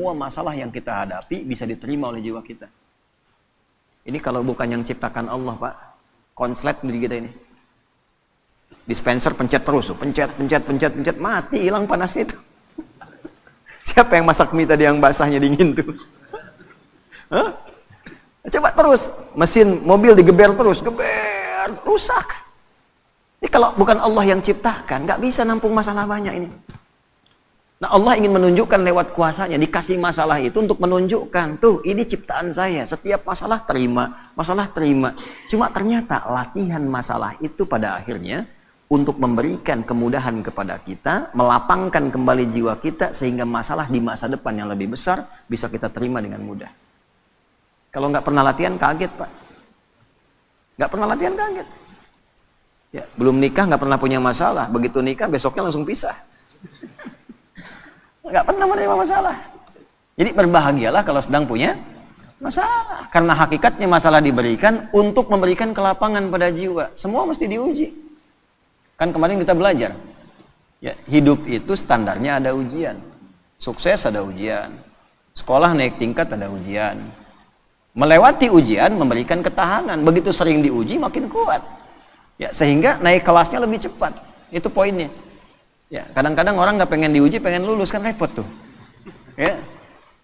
semua masalah yang kita hadapi bisa diterima oleh jiwa kita. Ini kalau bukan yang ciptakan Allah, Pak, konslet diri kita ini. Dispenser pencet terus, pencet, mati, hilang panasnya itu. Siapa yang masak mie tadi yang basahnya dingin tuh? Hah? Coba terus, mesin mobil digeber terus, geber, rusak. Ini kalau bukan Allah yang ciptakan, nggak bisa nampung masalah banyak ini. Nah, Allah ingin menunjukkan lewat kuasanya, dikasih masalah itu untuk menunjukkan, tuh ini ciptaan saya, setiap masalah terima. Cuma ternyata latihan masalah itu pada akhirnya untuk memberikan kemudahan kepada kita, melapangkan kembali jiwa kita sehingga masalah di masa depan yang lebih besar bisa kita terima dengan mudah. Kalau nggak pernah latihan kaget, Pak. Nggak pernah latihan kaget. Ya, belum nikah nggak pernah punya masalah, begitu nikah besoknya langsung pisah. Nggak pernah menerima masalah. Jadi berbahagialah kalau sedang punya masalah. Karena hakikatnya masalah diberikan untuk memberikan kelapangan pada jiwa. Semua mesti diuji. Kan kemarin kita belajar. Ya, hidup itu standarnya ada ujian. Sukses ada ujian. Sekolah naik tingkat ada ujian. Melewati ujian memberikan ketahanan. Begitu sering diuji makin kuat. Ya, sehingga naik kelasnya lebih cepat. Itu poinnya. Ya, kadang-kadang orang nggak pengen diuji, pengen lulus, kan repot tuh. Ya,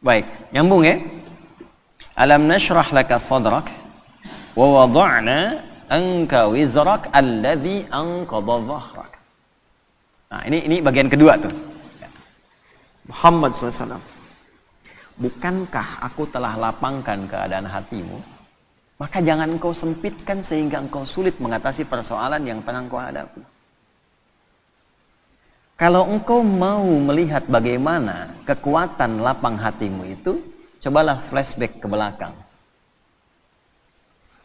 baik, nyambung ya. Alam nashrah laka sadrak wa wada'na anka wizrak alladhi anqadha dhahrak. Nah, ini bagian kedua tuh. Muhammad SAW, bukankah aku telah lapangkan keadaan hatimu? Maka jangan engkau sempitkan sehingga engkau sulit mengatasi persoalan yang tengah engkau hadapi. Kalau engkau mau melihat bagaimana kekuatan lapang hatimu itu, cobalah flashback ke belakang.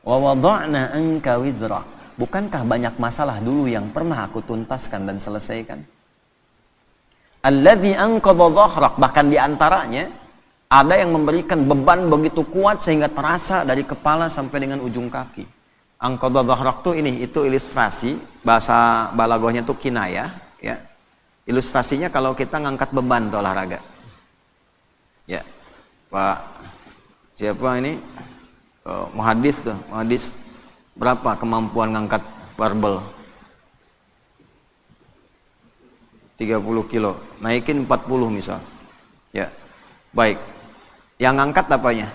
Wa wada'na anka wizrak. Bukankah banyak masalah dulu yang pernah aku tuntaskan dan selesaikan? Alladzi anqadha dhahrak, bahkan diantaranya ada yang memberikan beban begitu kuat sehingga terasa dari kepala sampai dengan ujung kaki. Anqadha dhahrak itu ilustrasi, bahasa balaghahnya itu kinayah, ya. Ilustrasinya kalau kita ngangkat beban tuh olahraga. Ya, Pak, siapa ini? Muhadis tuh, muhadis berapa kemampuan ngangkat barbel? 30 kilo, naikin 40 misal. Ya, baik. Yang ngangkat apanya?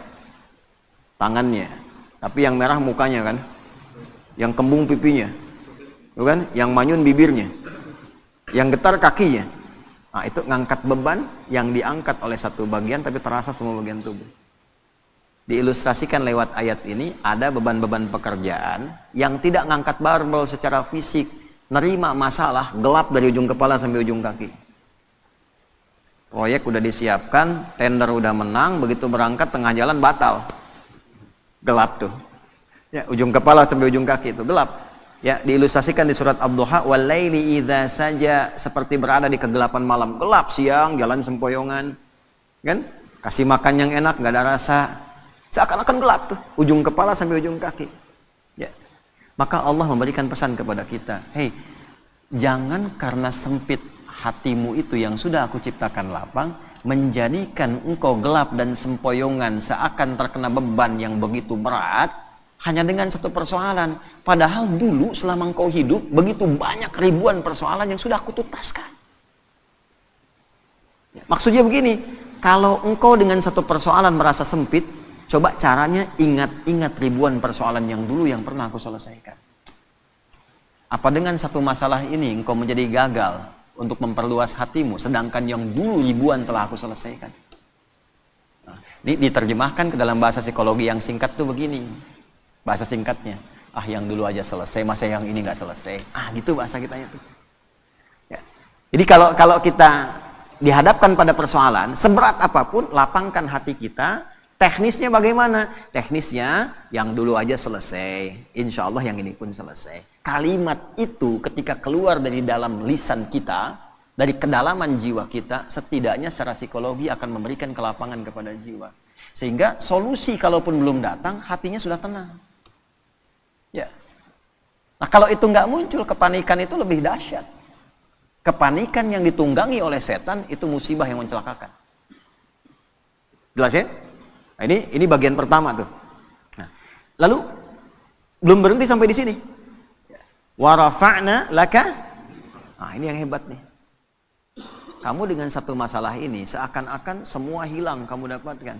Tangannya. Tapi yang merah mukanya kan? Yang kembung pipinya. Bukan? Yang manyun bibirnya. Yang getar kakinya. Nah, itu ngangkat beban yang diangkat oleh satu bagian tapi terasa semua bagian tubuh. Diilustrasikan lewat ayat ini, ada beban-beban pekerjaan yang tidak ngangkat barbel secara fisik, nerima masalah, gelap dari ujung kepala sampai ujung kaki. Proyek udah disiapkan, tender udah menang, begitu berangkat tengah jalan batal. Gelap tuh. Ya, ujung kepala sampai ujung kaki itu gelap. Ya, diilustrasikan di surat Ad-Duha, walaili idza saja, seperti berada di kegelapan malam. Gelap siang, jalan sempoyongan. Kan? Kasih makan yang enak, nggak ada rasa. Seakan-akan gelap tuh, ujung kepala sampai ujung kaki. Ya. Maka Allah memberikan pesan kepada kita, "Hei, jangan karena sempit hatimu itu yang sudah aku ciptakan lapang, menjadikan engkau gelap dan sempoyongan seakan terkena beban yang begitu berat hanya dengan satu persoalan. Padahal dulu selama engkau hidup, begitu banyak ribuan persoalan yang sudah aku tuntaskan." Ya, maksudnya begini, kalau engkau dengan satu persoalan merasa sempit, coba caranya ingat-ingat ribuan persoalan yang dulu yang pernah aku selesaikan. Apa dengan satu masalah ini engkau menjadi gagal untuk memperluas hatimu, sedangkan yang dulu ribuan telah aku selesaikan? Nah, ini diterjemahkan ke dalam bahasa psikologi yang singkat tuh begini. Bahasa singkatnya, yang dulu aja selesai, masa yang ini nggak selesai. Gitu bahasa kitanya tuh. Ya. Jadi kalau kita dihadapkan pada persoalan, seberat apapun, lapangkan hati kita. Teknisnya bagaimana? Teknisnya yang dulu aja selesai, insya Allah yang ini pun selesai. Kalimat itu ketika keluar dari dalam lisan kita, dari kedalaman jiwa kita, setidaknya secara psikologi akan memberikan kelapangan kepada jiwa. Sehingga solusi kalaupun belum datang, hatinya sudah tenang. Ya. Nah, kalau itu nggak muncul, kepanikan itu lebih dahsyat. Kepanikan yang ditunggangi oleh setan itu musibah yang mencelakakan. Jelas ya? Nah, ini bagian pertama tuh. Nah, lalu belum berhenti sampai di sini. Wa rafa'na laka. Nah, ini yang hebat nih. Kamu dengan satu masalah ini seakan-akan semua hilang kamu dapatkan.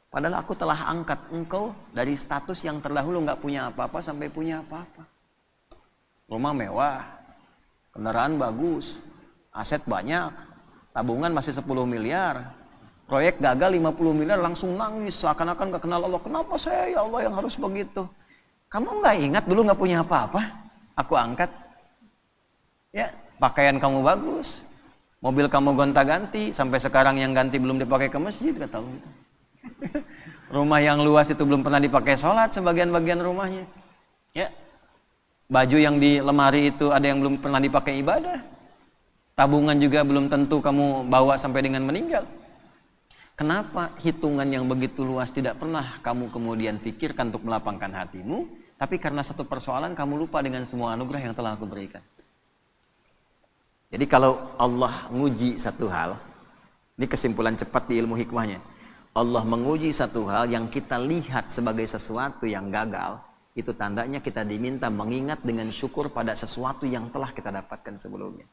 Padahal aku telah angkat engkau dari status yang terdahulu nggak punya apa-apa sampai punya apa-apa. Rumah mewah, kendaraan bagus, aset banyak, tabungan masih 10 miliar, proyek gagal 50 miliar, langsung nangis seakan-akan nggak kenal Allah. Kenapa saya ya Allah yang harus begitu? Kamu nggak ingat dulu nggak punya apa-apa? Aku angkat. Ya, pakaian kamu bagus, mobil kamu gonta-ganti, sampai sekarang yang ganti belum dipakai ke masjid, kata Allah. Rumah yang luas itu belum pernah dipakai sholat sebagian-bagian rumahnya. Ya, baju yang di lemari itu ada yang belum pernah dipakai ibadah. Tabungan juga belum tentu kamu bawa sampai dengan meninggal. Kenapa hitungan yang begitu luas tidak pernah kamu kemudian pikirkan untuk melapangkan hatimu, tapi karena satu persoalan kamu lupa dengan semua anugerah yang telah aku berikan. Jadi kalau Allah nguji satu hal, ini kesimpulan cepat di ilmu hikmahnya. Allah menguji satu hal yang kita lihat sebagai sesuatu yang gagal, itu tandanya kita diminta mengingat dengan syukur pada sesuatu yang telah kita dapatkan sebelumnya.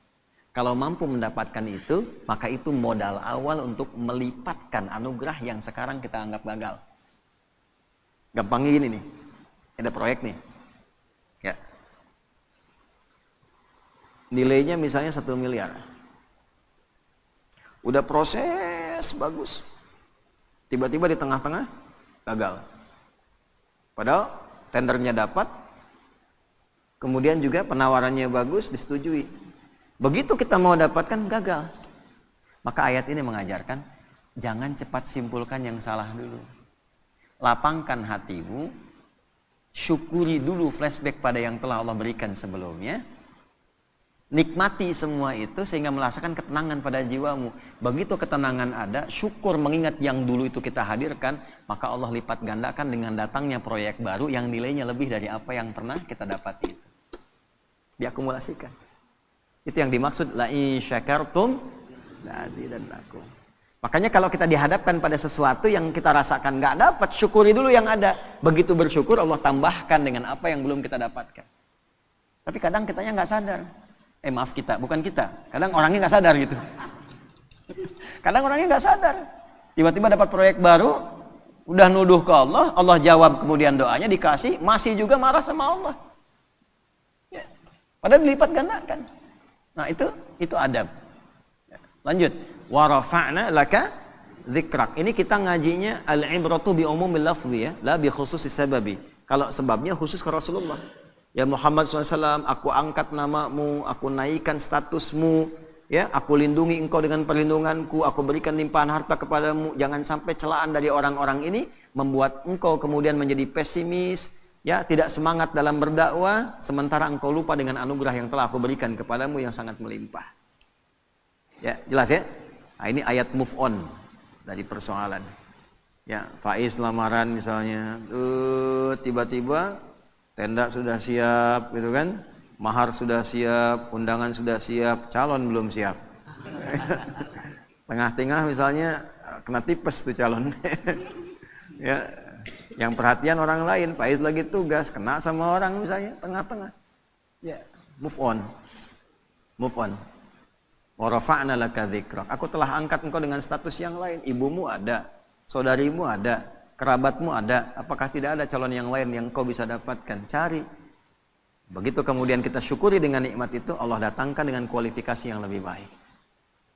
Kalau mampu mendapatkan itu, maka itu modal awal untuk melipatkan anugerah yang sekarang kita anggap gagal. Gampangnya gini nih, ada proyek nih, ya, nilainya misalnya 1 miliar, udah proses bagus, tiba-tiba di tengah-tengah gagal. Padahal tendernya dapat, kemudian juga penawarannya bagus, disetujui. Begitu kita mau dapatkan, gagal. Maka ayat ini mengajarkan, jangan cepat simpulkan yang salah dulu. Lapangkan hatimu, syukuri dulu, flashback pada yang telah Allah berikan sebelumnya. Nikmati semua itu sehingga merasakan ketenangan pada jiwamu. Begitu ketenangan ada, syukur mengingat yang dulu itu kita hadirkan, maka Allah lipat gandakan dengan datangnya proyek baru yang nilainya lebih dari apa yang pernah kita dapati itu. Diakumulasikan. Itu yang dimaksud la in syakartum la azidannakum. Makanya kalau kita dihadapkan pada sesuatu yang kita rasakan nggak dapat, syukuri dulu yang ada. Begitu bersyukur, Allah tambahkan dengan apa yang belum kita dapatkan. Tapi kadang kitanya nggak sadar. Maaf kita, bukan kita. Kadang orangnya nggak sadar gitu. Kadang orangnya nggak sadar. Tiba-tiba dapat proyek baru, udah nuduh ke Allah, Allah jawab kemudian doanya dikasih, masih juga marah sama Allah. Ya. Padahal dilipat gandakan. Nah itu adab. Lanjut. Wa rafa'na laka dzikrak. Ini kita ngajinya al-ibratu bi umumil lafzi ya, la bi khususis sababi. Kalau sebabnya khusus ke Rasulullah. Ya Muhammad SAW, aku angkat namamu, aku naikkan statusmu, ya, aku lindungi engkau dengan perlindunganku, aku berikan limpahan harta kepadamu. Jangan sampai celaan dari orang-orang ini membuat engkau kemudian menjadi pesimis, ya, tidak semangat dalam berdakwah, sementara engkau lupa dengan anugerah yang telah aku berikan kepadamu yang sangat melimpah. Ya, jelas ya? Nah, ini ayat move on dari persoalan. Ya, Faiz lamaran misalnya, tiba-tiba tenda sudah siap, gitu kan? Mahar sudah siap, undangan sudah siap, calon belum siap. Tengah-tengah misalnya kena tipes tuh calon. Ya, yang perhatian orang lain, Faiz lagi tugas, kena sama orang misalnya, tengah-tengah. Ya, move on. Move on. Wa rafa'na laka dzikrak. Aku telah angkat engkau dengan status yang lain. Ibumu ada, saudarimu ada, kerabatmu ada. Apakah tidak ada calon yang lain yang kau bisa dapatkan? Cari. Begitu kemudian kita syukuri dengan nikmat itu, Allah datangkan dengan kualifikasi yang lebih baik.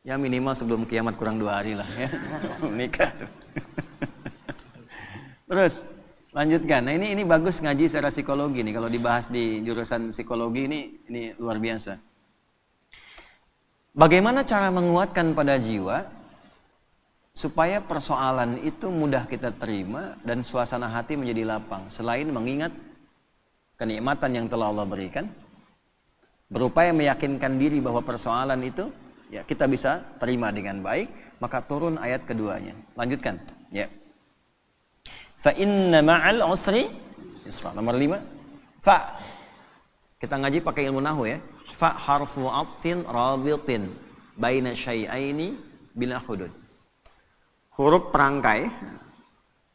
Ya minimal sebelum kiamat kurang 2 hari lah ya. Nikah tuh. Terus lanjutkan. Nah ini bagus ngaji secara psikologi nih. Kalau dibahas di jurusan psikologi ini luar biasa. Bagaimana cara menguatkan pada jiwa supaya persoalan itu mudah kita terima dan suasana hati menjadi lapang, selain mengingat kenikmatan yang telah Allah berikan, berupaya meyakinkan diri bahwa persoalan itu ya kita bisa terima dengan baik, maka turun ayat keduanya. Lanjutkan ya. Fa inna ma'al usri yusra. Nomor 5. Fa. Kita ngaji pakai ilmu nahwu ya. Fa harfu atfin rabitin baina syai'aini bila hudud. huruf perangkai,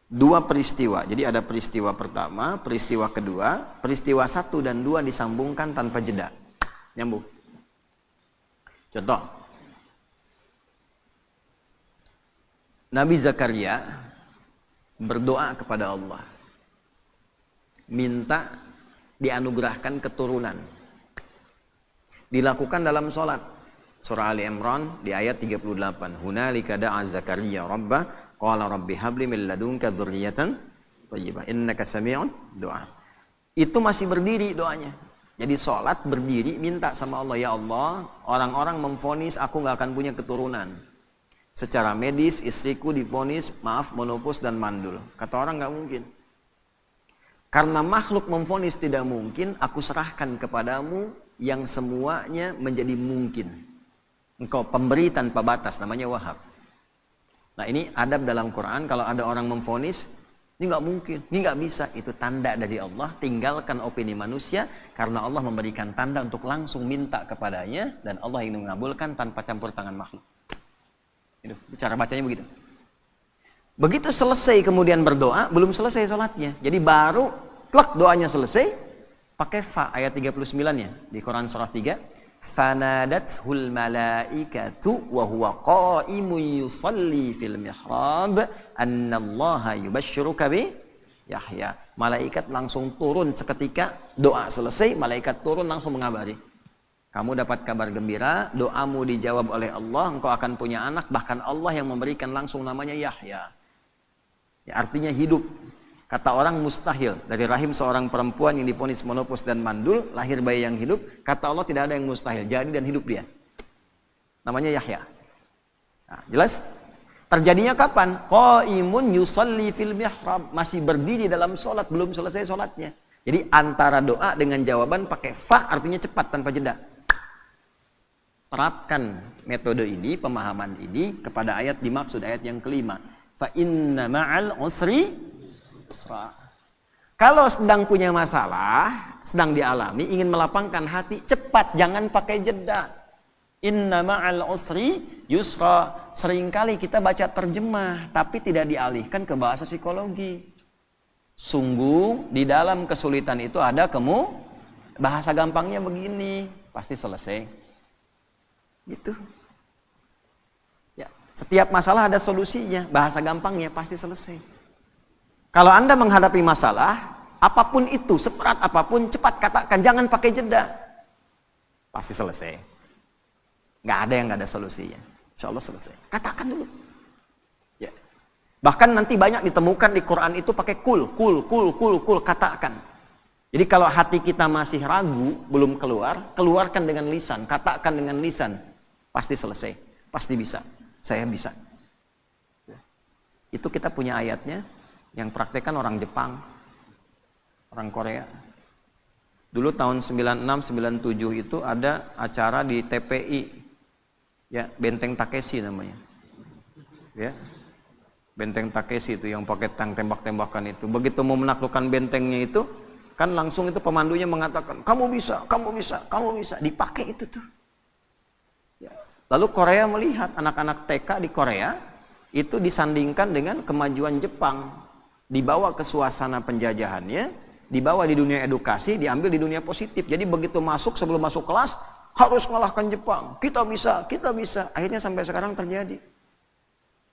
dua peristiwa. Jadi ada peristiwa pertama, peristiwa kedua, peristiwa 1 dan 2 disambungkan tanpa jeda. Nyambung. Contoh. Nabi Zakaria berdoa kepada Allah. Minta dianugerahkan keturunan. Dilakukan dalam sholat. Surah Ali Imran di ayat 38. Hunalika da'a Zakaria rabbah qala rabbi habli min ladunka dzurriyyatan thayyibah innaka sami'un du'a. Itu masih berdiri doanya. Jadi sholat berdiri minta sama Allah, ya Allah, orang-orang memvonis aku nggak akan punya keturunan. Secara medis istriku divonis maaf monopos dan mandul. Kata orang nggak mungkin. Karena makhluk memvonis tidak mungkin, aku serahkan kepadamu yang semuanya menjadi mungkin. Engkau pemberi tanpa batas, namanya Wahhab. Nah ini adab dalam Quran, kalau ada orang memvonis, ini nggak mungkin, ini nggak bisa, itu tanda dari Allah. Tinggalkan opini manusia, karena Allah memberikan tanda untuk langsung minta kepadanya, dan Allah ingin mengabulkan tanpa campur tangan makhluk. Itu cara bacanya begitu. Begitu selesai kemudian berdoa, belum selesai sholatnya. Jadi baru klak doanya selesai, pakai fa ayat 39-nya di Quran surah 3. Fanadathul malaikatu wa huwa qa'imun yusalli fil mihrab annallaha yubashshiruka bi Yahya. Malaikat langsung turun seketika doa selesai, malaikat turun langsung mengabari. Kamu dapat kabar gembira, doamu dijawab oleh Allah, engkau akan punya anak, bahkan Allah yang memberikan langsung namanya Yahya. Ya, artinya hidup. Kata orang mustahil, dari rahim seorang perempuan yang divonis monopos dan mandul, lahir bayi yang hidup, kata Allah tidak ada yang mustahil, jadi dan hidup dia. Namanya Yahya. Nah, jelas? Terjadinya kapan? Qaimun yusalli fil mihrab, masih berdiri dalam sholat, belum selesai sholatnya. Jadi antara doa dengan jawaban pakai fa, artinya cepat tanpa jeda. Terapkan metode ini, pemahaman ini kepada ayat dimaksud, ayat yang kelima. Fa inna ma'al usri yusra. Kalau sedang punya masalah, sedang dialami, ingin melapangkan hati, cepat, jangan pakai jeda. Inna ma'al usri yusra. Seringkali kita baca terjemah, tapi tidak dialihkan ke bahasa psikologi. Sungguh di dalam kesulitan itu ada bahasa gampangnya begini, pasti selesai. Gitu. Ya, setiap masalah ada solusinya, bahasa gampangnya pasti selesai. Kalau Anda menghadapi masalah, apapun itu, seberat apapun, cepat katakan, jangan pakai jeda. Pasti selesai. Nggak ada yang nggak ada solusinya. Insya Allah selesai. Katakan dulu. Ya. Bahkan nanti banyak ditemukan di Quran itu pakai kul, katakan. Jadi kalau hati kita masih ragu, belum keluar, keluarkan dengan lisan, katakan dengan lisan. Pasti selesai, pasti bisa. Saya bisa. Itu kita punya ayatnya, yang praktekkan orang Jepang, orang Korea. Dulu tahun 96-97 itu ada acara di TPI, ya Benteng Takeshi namanya. Ya, Benteng Takeshi itu yang pakai tank tembak-tembakan itu. Begitu mau menaklukkan bentengnya itu, kan langsung itu pemandunya mengatakan, kamu bisa, kamu bisa, kamu bisa. Dipakai itu tuh. Ya. Lalu Korea melihat anak-anak TK di Korea itu disandingkan dengan kemajuan Jepang, dibawa ke suasana penjajahannya, dibawa di dunia edukasi, diambil di dunia positif. Jadi begitu masuk, sebelum masuk kelas harus mengalahkan Jepang. Kita bisa, kita bisa. Akhirnya sampai sekarang terjadi.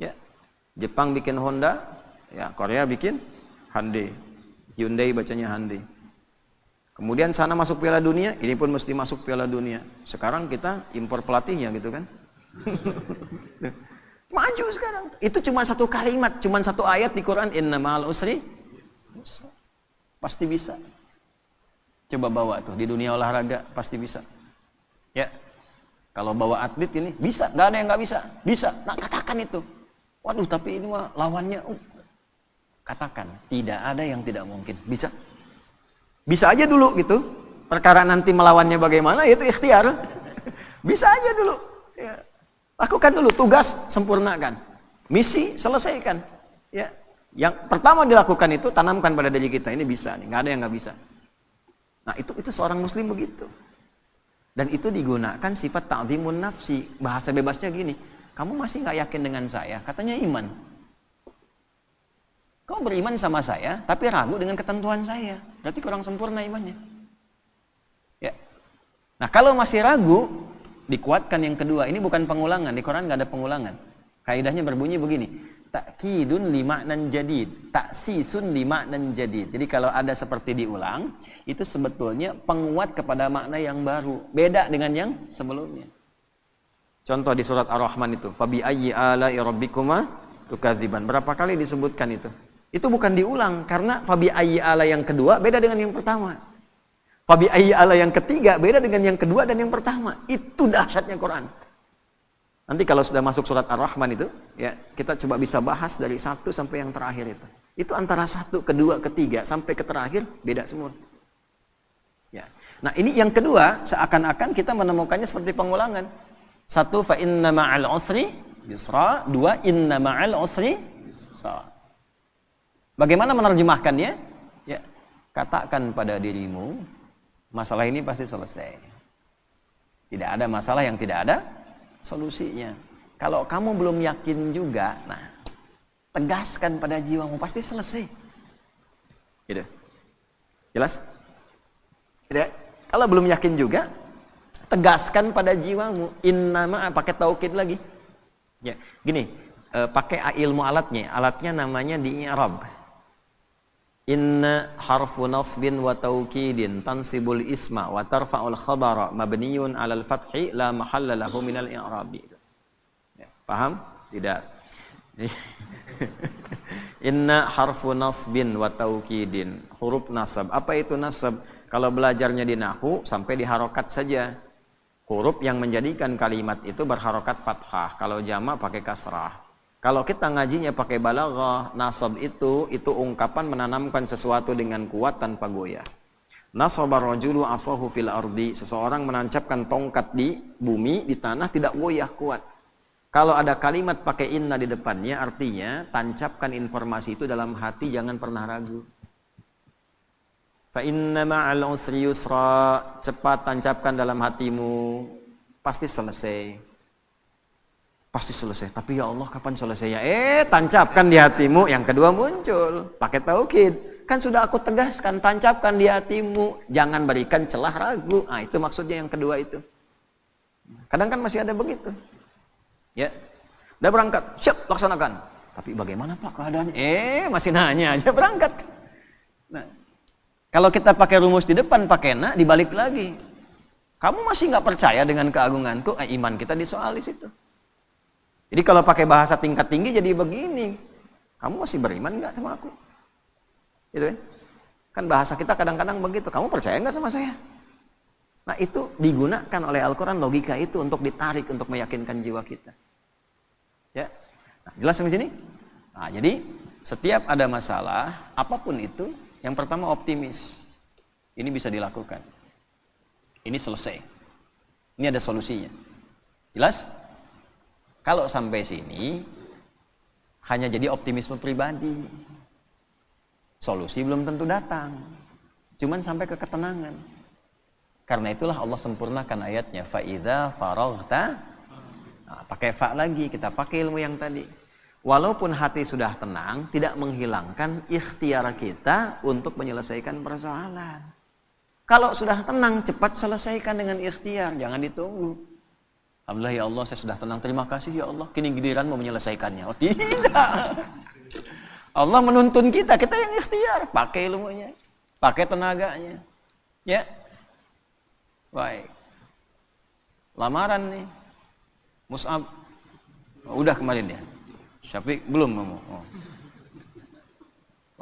Ya, Jepang bikin Honda, ya Korea bikin Hyundai. Hyundai bacanya Hyundai. Kemudian sana masuk Piala Dunia, ini pun mesti masuk Piala Dunia. Sekarang kita impor pelatihnya gitu kan. Maju sekarang. Itu cuma satu kalimat, cuma satu ayat di Quran, inna ma'al usri. Pasti bisa. Coba bawa tuh di dunia olahraga, pasti bisa. Ya. Kalau bawa atlet ini bisa, nggak ada yang nggak bisa. Bisa. Nah, katakan itu. Waduh, tapi ini mah lawannya katakan, tidak ada yang tidak mungkin. Bisa. Bisa aja dulu gitu. Perkara nanti melawannya bagaimana, itu ikhtiar. Bisa aja dulu. Ya. Lakukan dulu, tugas sempurnakan. Misi selesaikan. Ya. Yang pertama dilakukan itu tanamkan pada diri kita, ini bisa nih, nggak ada yang nggak bisa. Nah, itu seorang muslim begitu. Dan itu digunakan sifat ta'zimun nafsi. Bahasa bebasnya gini, kamu masih nggak yakin dengan saya? Katanya iman. Kau beriman sama saya, tapi ragu dengan ketentuan saya. Berarti kurang sempurna imannya. Ya. Nah, kalau masih ragu, dikuatkan yang kedua. Ini bukan pengulangan. Di Quran nggak ada pengulangan. Kaidahnya berbunyi begini. Ta'kidun lima'nan jadid. Taksisun lima'nan jadid. Jadi kalau ada seperti diulang, itu sebetulnya penguat kepada makna yang baru. Beda dengan yang sebelumnya. Contoh di surat Ar-Rahman itu. Fabi ayyi ala'i rabbikuma tukadziban. Berapa kali disebutkan itu? Itu bukan diulang, karena fabi ayyi ala yang kedua beda dengan yang pertama. Fabi ayyi ala yang ketiga beda dengan yang kedua dan yang pertama. Itu dahsyatnya Quran. Nanti kalau sudah masuk surat Ar-Rahman itu, ya kita coba bisa bahas dari 1 sampai yang terakhir itu. Itu antara 1, kedua, ketiga sampai ke terakhir beda semua. Ya. Nah, ini yang kedua seakan-akan kita menemukannya seperti pengulangan. 1 fa inna ma'al usri yusra, 2 inna ma'al usri yusra. Bagaimana menerjemahkannya? Ya, katakan pada dirimu, masalah ini pasti selesai. Tidak ada masalah yang tidak ada solusinya. Kalau kamu belum yakin juga, nah, tegaskan pada jiwamu, pasti selesai. Gitu. Jelas? Tidak. Kalau belum yakin juga, tegaskan pada jiwamu. Innama, pakai taukid lagi. Ya, gini, pakai ilmu alatnya. Alatnya namanya di i'rab. Inna harfu nasbin wa taukidin tansibul isma wa tarfa'ul khabara mabniyun 'alal fathi la mahalla lahu minal i'rabi. Ya, paham? Tidak. Inna harfu nasbin wa taukidin, huruf nasab. Apa itu nasab? Kalau belajarnya di nahwu sampai di harokat saja. Huruf yang menjadikan kalimat itu berharokat fathah. Kalau jamak pakai kasrah. Kalau kita ngajinya pakai balaghah, nasab itu ungkapan menanamkan sesuatu dengan kuat tanpa goyah. Nasabar rajulu asahu fil ardi, seseorang menancapkan tongkat di bumi, di tanah, tidak goyah, kuat. Kalau ada kalimat pakai inna di depannya, artinya tancapkan informasi itu dalam hati, jangan pernah ragu. Fa inna ma'al usri yusra, cepat tancapkan dalam hatimu, pasti selesai. Pasti selesai. Tapi ya Allah, kapan selesainya? Tancapkan di hatimu. Yang kedua muncul, pakai taukid. Kan sudah aku tegaskan, tancapkan di hatimu. Jangan berikan celah ragu. Nah, itu maksudnya yang kedua itu. Kadang kan masih ada begitu. Ya. Udah berangkat, siap, laksanakan. Tapi bagaimana Pak keadaannya? Masih nanya aja, berangkat. Nah, kalau kita pakai rumus di depan, pakai na, dibalik lagi. Kamu masih nggak percaya dengan keagunganku? Iman kita disoal di situ. Jadi kalau pakai bahasa tingkat tinggi jadi begini. Kamu masih beriman nggak sama aku? Gitu kan? Kan bahasa kita kadang-kadang begitu. Kamu percaya nggak sama saya? Nah, itu digunakan oleh Al-Quran, logika itu untuk ditarik, untuk meyakinkan jiwa kita. Ya, nah, jelas sampai sini? Nah, jadi setiap ada masalah, apapun itu, yang pertama optimis. Ini bisa dilakukan. Ini selesai. Ini ada solusinya. Jelas? Kalau sampai sini, hanya jadi optimisme pribadi. Solusi belum tentu datang. Cuman sampai ke ketenangan. Karena itulah Allah sempurnakan ayatnya. Fa'idha faraghta. Nah, pakai fa lagi, kita pakai ilmu yang tadi. Walaupun hati sudah tenang, tidak menghilangkan ikhtiar kita untuk menyelesaikan persoalan. Kalau sudah tenang, cepat selesaikan dengan ikhtiar. Jangan ditunggu. Alhamdulillah ya Allah, saya sudah tenang. Terima kasih ya Allah. Kini giliran mau menyelesaikannya. Oh tidak. Allah menuntun kita. Kita yang ikhtiar. Pakai ilmunya. Pakai tenaganya. Ya. Baik. Lamaran nih. Mus'ab. Oh, udah kemarin ya. Syafiq belum ngomong. Oh.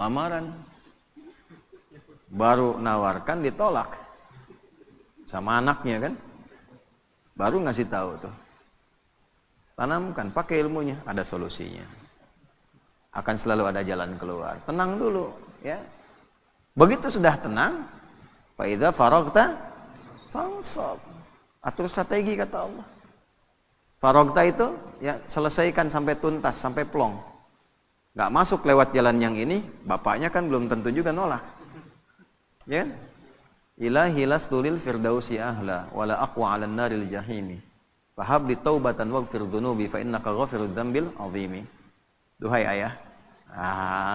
Lamaran. Baru nawarkan ditolak. Sama anaknya kan. Baru ngasih tahu tuh. Tanamkan, pakai ilmunya, ada solusinya. Akan selalu ada jalan keluar. Tenang dulu, ya. Begitu sudah tenang, fa idza faraghta fansab. Atur strategi kata Allah. Faraghta itu ya selesaikan sampai tuntas, sampai plong. Enggak masuk lewat jalan yang ini, bapaknya kan belum tentu juga nolak. Ya. Ilahi lastulil firdausi ahla wala aqwa 'alan naril jahimi fahab li taubatan waghfir dhunubi fa innaka ghafirud dzambil azimi. Duhai ayah,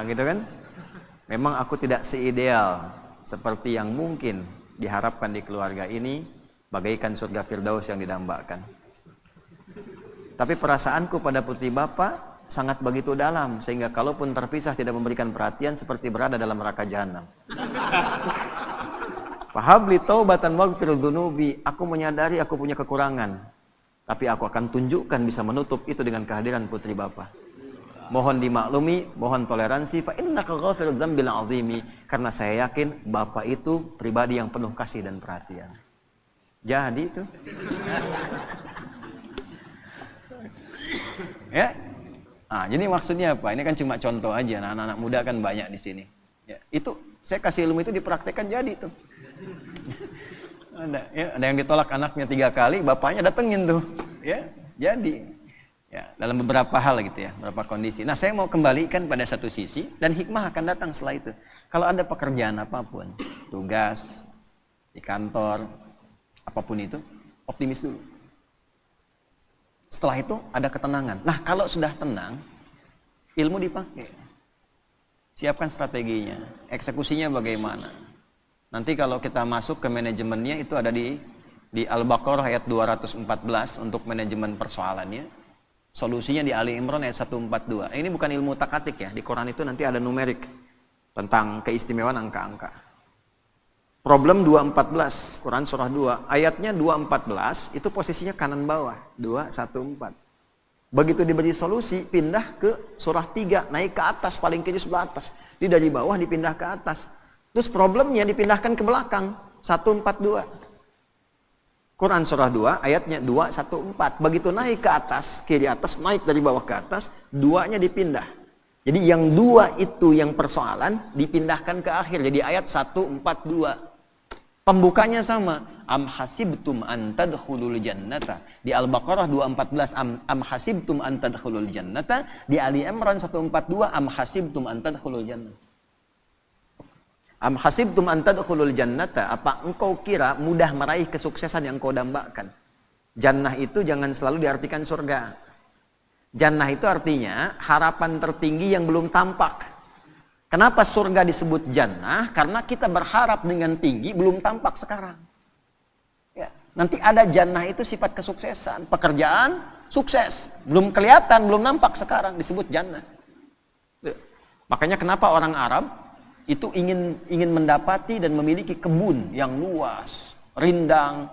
Gitu kan? Memang aku tidak seideal seperti yang mungkin diharapkan di keluarga ini, bagaikan surga Firdaus yang didambakan. Tapi perasaanku pada putri Bapak sangat begitu dalam, sehingga kalaupun terpisah tidak memberikan perhatian seperti berada dalam neraka jahanam. Fahabli taubatan waghfir dzunubi. Aku menyadari aku punya kekurangan, tapi aku akan tunjukkan bisa menutup itu dengan kehadiran putri Bapak. Mohon dimaklumi, mohon toleransi. Fa innaka ghafirudz dzambil azimi. Karena saya yakin Bapak itu pribadi yang penuh kasih dan perhatian. Jadi itu. Ya. Jadi maksudnya apa? Ini kan cuma contoh aja. Nah, anak-anak muda kan banyak di sini. Ya, itu saya kasih ilmu itu dipraktekkan jadi tuh. Ada yang ditolak anaknya 3 kali, bapaknya datengin tuh. Ya, jadi. Ya, dalam beberapa hal gitu ya, beberapa kondisi. Nah, saya mau kembalikan pada satu sisi dan hikmah akan datang setelah itu. Kalau ada pekerjaan apapun, tugas di kantor, apapun itu, optimis dulu. Setelah itu ada ketenangan. Nah, kalau sudah tenang, ilmu dipakai. Siapkan strateginya, eksekusinya bagaimana. Nanti kalau kita masuk ke manajemennya itu ada di Al-Baqarah ayat 214 untuk manajemen persoalannya. Solusinya di Ali Imran ayat 142. Ini bukan ilmu takatik ya. Di Quran itu nanti ada numerik tentang keistimewaan angka-angka. Problem 214, Quran surah 2, ayatnya 214 itu posisinya kanan bawah, 214. Begitu diberi solusi, pindah ke surah 3, naik ke atas, paling kiri sebelah atas. Di dari bawah dipindah ke atas. Terus problemnya dipindahkan ke belakang, 142. Quran surah 2 ayatnya 214. Begitu naik ke atas, kiri atas, naik dari bawah ke atas, 2-nya dipindah. Jadi yang 2 itu yang persoalan dipindahkan ke akhir. Jadi ayat 142. Pembukanya sama. Am hasibtum an tadkhulul jannata. Di Al-Baqarah 214 am hasibtum an tadkhulul jannata. Di Ali Imran 142 am hasibtum an tadkhulul jannata. Am hasibtum an tadkhulul jannata, apa engkau kira mudah meraih kesuksesan yang kau dambakan? Jannah itu jangan selalu diartikan surga. Jannah itu artinya harapan tertinggi yang belum tampak. Kenapa surga disebut jannah? Karena kita berharap dengan tinggi belum tampak sekarang. Ya, nanti ada jannah itu sifat kesuksesan, pekerjaan sukses, belum kelihatan, belum nampak sekarang disebut jannah. Makanya kenapa orang Arab itu ingin mendapati dan memiliki kebun yang luas, rindang,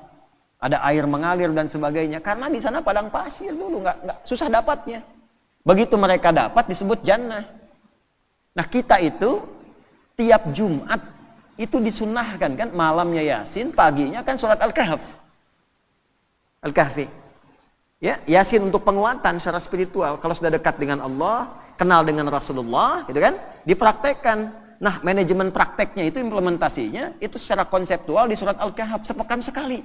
ada air mengalir dan sebagainya. Karena di sana padang pasir dulu, nggak susah dapatnya. Begitu mereka dapat disebut jannah. Nah, kita itu tiap Jumat itu disunnahkan kan, malamnya Yasin, paginya kan surat Al-Kahfi. Ya, Yasin untuk penguatan secara spiritual. Kalau sudah dekat dengan Allah, kenal dengan Rasulullah, gitu kan, dipraktekkan. Nah, manajemen prakteknya itu, implementasinya itu secara konseptual di surat Al-Kahf sepekan sekali.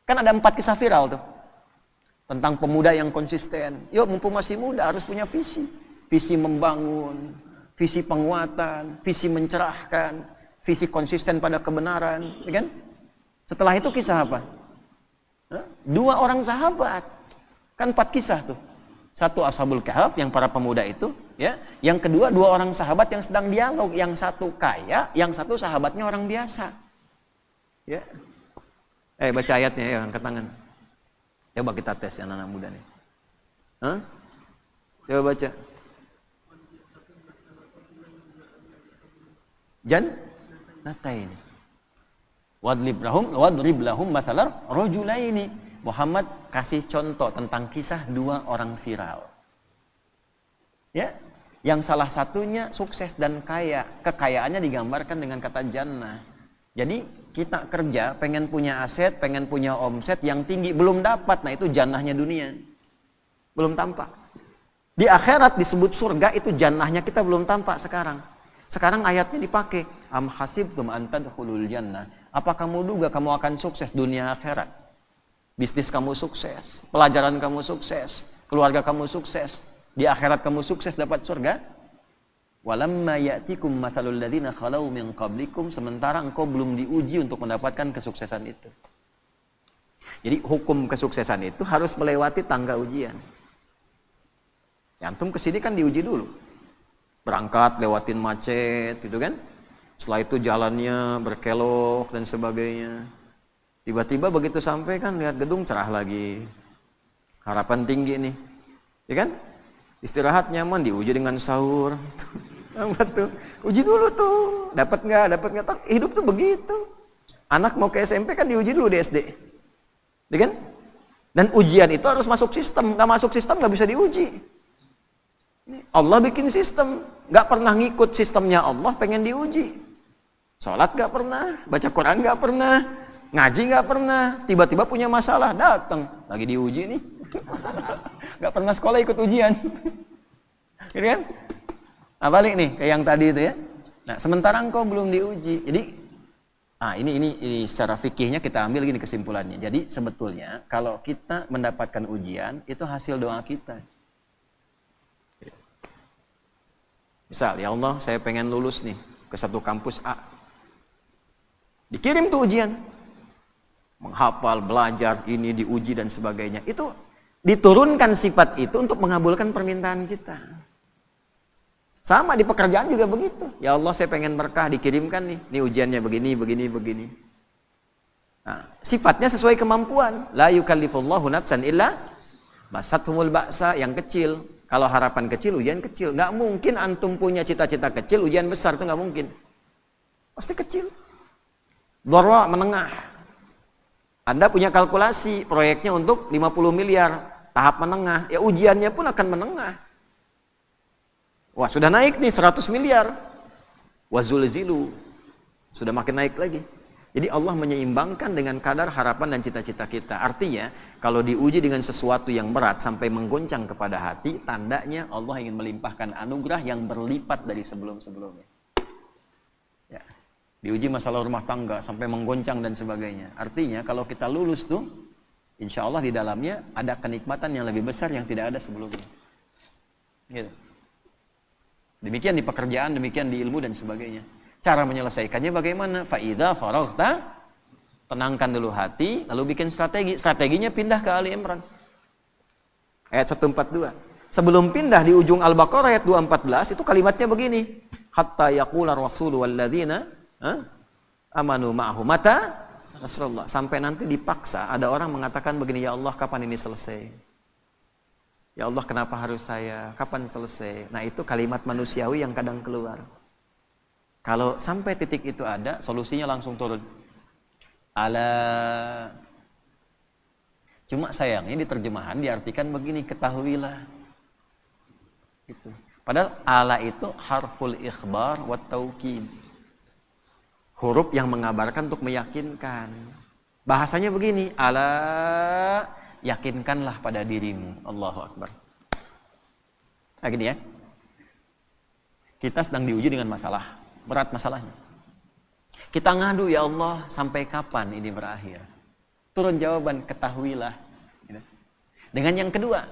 Kan ada 4 kisah viral tuh tentang pemuda yang konsisten. Yuk, mumpung masih muda harus punya visi. Visi membangun, visi penguatan, visi mencerahkan, visi konsisten pada kebenaran, kan? Setelah itu kisah apa? 2 orang sahabat. Kan 4 kisah tuh. 1 Ashabul Kahf yang para pemuda itu, ya. Yang kedua 2 orang sahabat yang sedang dialog, yang satu kaya, yang satu sahabatnya orang biasa. Ya. Baca ayatnya ya, angkat tangan. Coba kita tes yang anak muda nih. Coba baca. Jannatain. Wadrib lahum mathalar rajulaini. Muhammad kasih contoh tentang kisah 2 orang viral. Ya, yang salah satunya sukses dan kaya. Kekayaannya digambarkan dengan kata jannah. Jadi kita kerja, pengen punya aset, pengen punya omset yang tinggi, belum dapat. Nah, itu jannahnya dunia. Belum tampak. Di akhirat disebut surga, itu jannahnya kita belum tampak sekarang. Sekarang ayatnya dipakai. Am hasibtum an tadkhulul jannah. Apa kamu duga kamu akan sukses dunia akhirat? Bisnis kamu sukses, pelajaran kamu sukses, keluarga kamu sukses, di akhirat kamu sukses dapat surga. Walamma ya'tikum mathalul ladzina khalau min qablikum, sementara engkau belum diuji untuk mendapatkan kesuksesan itu. Jadi hukum kesuksesan itu harus melewati tangga ujian. Antum kesini kan diuji dulu. Berangkat lewatin macet gitu kan. Setelah itu jalannya berkelok dan sebagainya. Tiba-tiba begitu sampai kan lihat gedung cerah lagi. Harapan tinggi nih. Ya kan? Istirahat nyaman diuji dengan sahur. Apa tuh? Uji dulu tuh. Dapat nggak? Hidup tuh begitu. Anak mau ke SMP kan diuji dulu di SD. Ya kan? Dan ujian itu harus masuk sistem. Nggak masuk sistem nggak bisa diuji. Allah bikin sistem. Nggak pernah ngikut sistemnya Allah pengen diuji. Sholat nggak pernah. Baca Quran nggak pernah. Ngaji nggak pernah. Tiba-tiba punya masalah. Datang. Lagi diuji nih. Nggak pernah sekolah ikut ujian. Gitu kan? Nah, balik nih ke yang tadi itu ya. Nah, sementara engkau belum diuji. Jadi, ini secara fikihnya kita ambil gini kesimpulannya. Jadi sebetulnya kalau kita mendapatkan ujian itu hasil doa kita. Misal, ya Allah, saya pengen lulus nih ke satu kampus A. Dikirim tuh ujian. Menghafal, belajar, ini diuji dan sebagainya. Itu diturunkan sifat itu untuk mengabulkan permintaan kita. Sama di pekerjaan juga begitu. Ya Allah, saya pengen berkah, dikirimkan nih. Ini ujiannya begini. Nah, sifatnya sesuai kemampuan. La yukallifullahu nafsan illa masathumul ba'sa, yang kecil. Kalau harapan kecil, ujian kecil. Nggak mungkin antum punya cita-cita kecil, ujian besar, itu nggak mungkin. Pasti kecil. Dharra, menengah. Anda punya kalkulasi, proyeknya untuk 50 miliar, tahap menengah. Ya ujiannya pun akan menengah. Wah, sudah naik nih 100 miliar. Wazulzilu. Sudah makin naik lagi. Jadi Allah menyeimbangkan dengan kadar harapan dan cita-cita kita. Artinya, kalau diuji dengan sesuatu yang berat sampai menggoncang kepada hati, tandanya Allah ingin melimpahkan anugerah yang berlipat dari sebelum-sebelumnya. Ya. Diuji masalah rumah tangga sampai menggoncang dan sebagainya. Artinya, kalau kita lulus tuh, insya Allah di dalamnya ada kenikmatan yang lebih besar yang tidak ada sebelumnya. Gitu. Demikian di pekerjaan, demikian di ilmu dan sebagainya. Cara menyelesaikannya bagaimana? Fa'idha faraghta, tenangkan dulu hati, lalu bikin strategi. Strateginya pindah ke Ali Imran. Ayat 142. Sebelum pindah di ujung Al-Baqarah ayat 214, itu kalimatnya begini. Hatta yaqula rasulu walladzina amanu ma'ahu mata nasrullah. Sampai nanti dipaksa ada orang mengatakan begini, ya Allah, kapan ini selesai? Ya Allah, kenapa harus saya? Kapan selesai? Nah, itu kalimat manusiawi yang kadang keluar. Kalau sampai titik itu ada, solusinya langsung turun. Ala. Cuma sayangnya di terjemahan diartikan begini, ketahuilah. Gitu. Padahal ala itu harful ikhbar wa taukid. Huruf yang mengabarkan untuk meyakinkan. Bahasanya begini, ala, yakinkanlah pada dirimu. Allahu Akbar. Nah, gini ya. Kita sedang diuji dengan masalah. Berat masalahnya. Kita ngadu, ya Allah, sampai kapan ini berakhir? Turun jawaban, ketahuilah. Dengan yang kedua,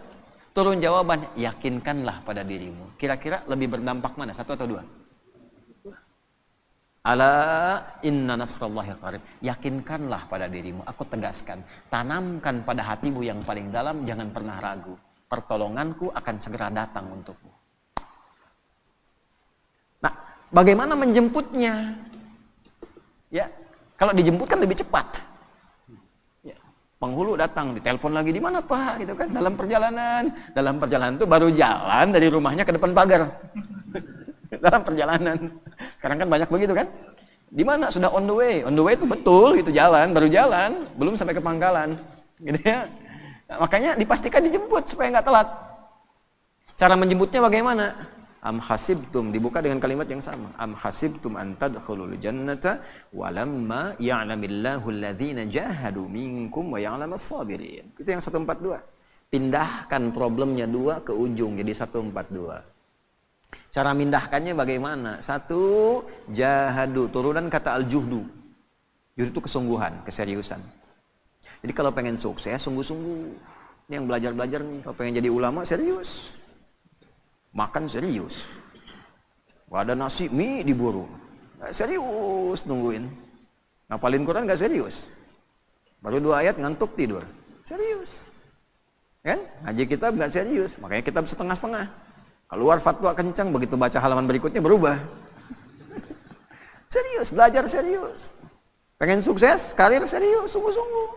turun jawaban, yakinkanlah pada dirimu. Kira-kira lebih berdampak mana? Satu atau dua? Ala inna nasrallahi qarib. Yakinkanlah pada dirimu. Aku tegaskan, tanamkan pada hatimu yang paling dalam, jangan pernah ragu. Pertolonganku akan segera datang untukmu. Nah, bagaimana menjemputnya? Ya, kalau dijemput kan lebih cepat. Ya, penghulu datang, ditelepon lagi, di mana Pak? Gitu kan, dalam perjalanan. Dalam perjalanan itu baru jalan dari rumahnya ke depan pagar. Dalam perjalanan. Sekarang kan banyak begitu kan? Di mana? Sudah on the way. On the way itu betul, itu jalan, baru jalan, belum sampai ke pangkalan. Gitu ya. Nah, makanya dipastikan dijemput supaya nggak telat. Cara menjemputnya bagaimana? Am hasibtum, dibuka dengan kalimat yang sama. Am hasibtum an tadkhulul jannata walamma ya'lamillahu alladhina jahadu minkum wa ya'lamas sabirin. Itu yang 142. Pindahkan problemnya 2 ke ujung jadi 142. Cara mindahkannya bagaimana? 1, jahadu, turunan kata al-juhdu. Juhdu itu kesungguhan, keseriusan. Jadi kalau pengen sukses, sungguh-sungguh. Ini yang belajar-belajar nih, kalau pengen jadi ulama, serius. Makan serius. Ada nasi, mie diburu. Serius nungguin. Ngapalin Quran gak serius. Baru 2 ayat ngantuk tidur. Serius. Kan? Ngaji kitab gak serius. Makanya kitab setengah-setengah. Keluar fatwa kencang, begitu baca halaman berikutnya berubah. Serius, belajar serius. Pengen sukses, karir serius, sungguh-sungguh.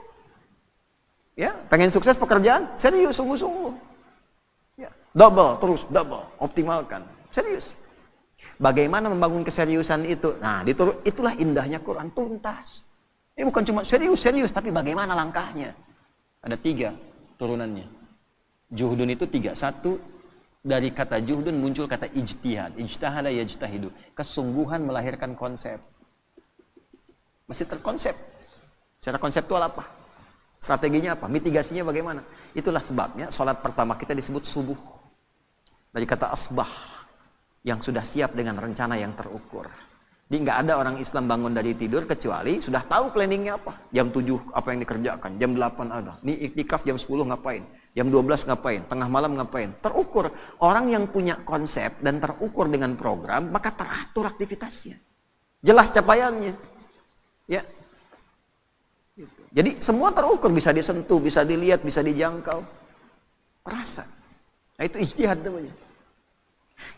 Ya, pengen sukses pekerjaan, serius, sungguh-sungguh. Ya, double, terus double, optimalkan, serius. Bagaimana membangun keseriusan itu? Nah, itulah indahnya Quran, tuntas. Ini bukan cuma serius, tapi bagaimana langkahnya? Ada 3 turunannya. Juhdun itu 3. 1, dari kata juhdun muncul kata ijtihad. Ijtahada yajtahidu. Kesungguhan melahirkan konsep. Mesti terkonsep. Secara konseptual apa? Strateginya apa? Mitigasinya bagaimana? Itulah sebabnya sholat pertama kita disebut subuh. Dari kata asbah. Yang sudah siap dengan rencana yang terukur. Jadi nggak ada orang Islam bangun dari tidur kecuali sudah tahu planningnya apa. Jam 7 apa yang dikerjakan. Jam 8 ada. Ini iktikaf jam 10 ngapain. Jam 12 ngapain, tengah malam ngapain. Terukur. Orang yang punya konsep dan terukur dengan program, maka teratur aktivitasnya. Jelas capaiannya. Ya. Jadi semua terukur, bisa disentuh, bisa dilihat, bisa dijangkau. Terasa. Nah itu ijtihad namanya.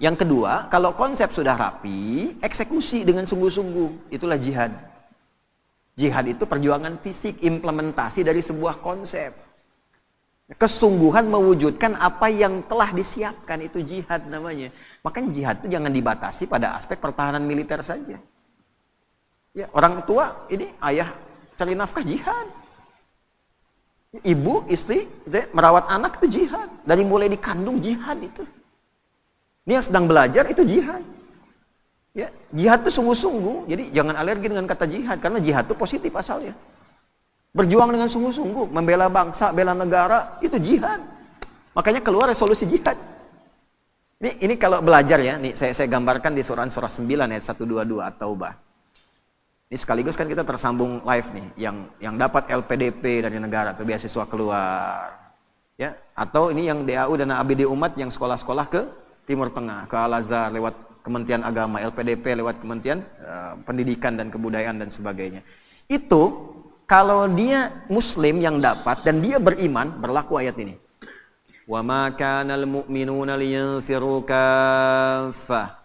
Yang kedua, kalau konsep sudah rapi, eksekusi dengan sungguh-sungguh. Itulah jihad. Jihad itu perjuangan fisik, implementasi dari sebuah konsep. Kesungguhan mewujudkan apa yang telah disiapkan, itu jihad namanya. Makanya jihad itu jangan dibatasi pada aspek pertahanan militer saja. Ya, orang tua ini ayah cari nafkah jihad. Ibu, istri merawat anak itu jihad. Dari mulai dikandung jihad itu. Ini yang sedang belajar itu jihad. Ya, jihad itu sungguh-sungguh. Jadi jangan alergi dengan kata jihad karena jihad itu positif asalnya. Berjuang dengan sungguh-sungguh, membela bangsa, bela negara, itu jihad. Makanya keluar resolusi jihad. Ini kalau belajar ya, nih saya gambarkan di surah 9 ayat 122 At-Taubah. Ini sekaligus kan kita tersambung live nih, yang dapat LPDP dari negara atau beasiswa keluar. Ya, atau ini yang DAU dan ABD Umat yang sekolah-sekolah ke Timur Tengah, ke Al-Azhar lewat Kementerian Agama, LPDP lewat Kementerian Pendidikan dan Kebudayaan dan sebagainya. Itu kalau dia muslim yang dapat dan dia beriman, berlaku ayat ini. Wa ma kanal mu'minuna liyanfiru kaffah.